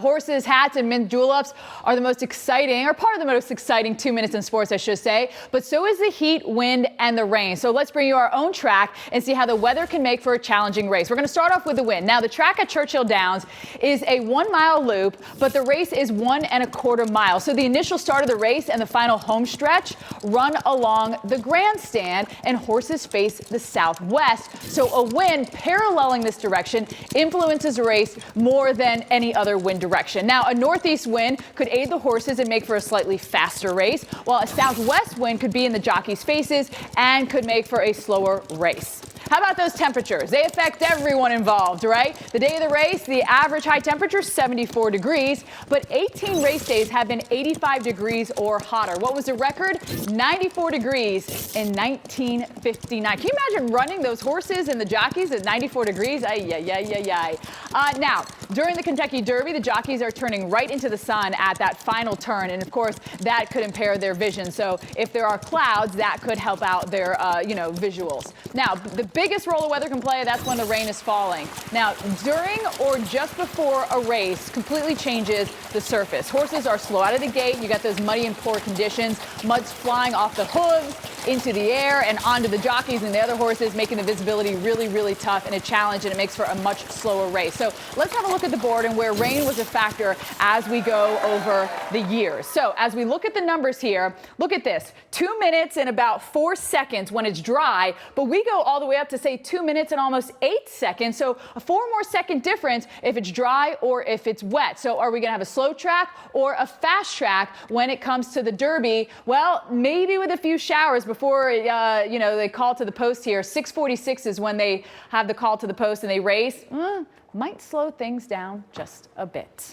horses, hats, and mint juleps are the most exciting, or part of the most exciting 2 minutes in sports, I should say. But so is the heat, wind, and the rain. So let's bring you our own track and see how the weather can make for a challenging race. We're going to start off with the wind. Now, the track at Churchill Downs is a 1 mile loop, but the race is 1¼ miles. So the initial start of the race and the final home stretch run along the grandstand, and horses face the southwest. So a wind paralleling this direction influences the race more than any other wind direction. Now, a northeast wind could aid the horses and make for a slightly faster race, while a southwest wind could be in the jockeys' faces and could make for a slower race. How about those temperatures? They affect everyone involved, right? The day of the race, the average high temperature, 74 degrees, but 18 race days have been 85 degrees or hotter. What was the record? 94 degrees in 1959. Can you imagine running those horses and the jockeys at 94 degrees? Now, during the Kentucky Derby, the jockeys are turning right into the sun at that final turn, and of course, that could impair their vision. So if there are clouds, that could help out their, visuals. Now, the biggest role the weather can play, that's when the rain is falling. Now, during or just before a race completely changes the surface. Horses are slow out of the gate. You got those muddy and poor conditions, mud's flying off the hooves into the air and onto the jockeys and the other horses, making the visibility really, really tough and a challenge, and it makes for a much slower race. So let's have a look at the board and where rain was a factor as we go over the years. So as we look at the numbers here, look at this, 2 minutes and about 4 seconds when it's dry, but we go all the way up to say 2 minutes and almost 8 seconds. So a 4 more second difference if it's dry or if it's wet. So are we going to have a slow track or a fast track when it comes to the Derby? Well, maybe with a few showers before, they call to the post here. 6:46 is when they have the call to the post and they race. Might slow things down just a bit.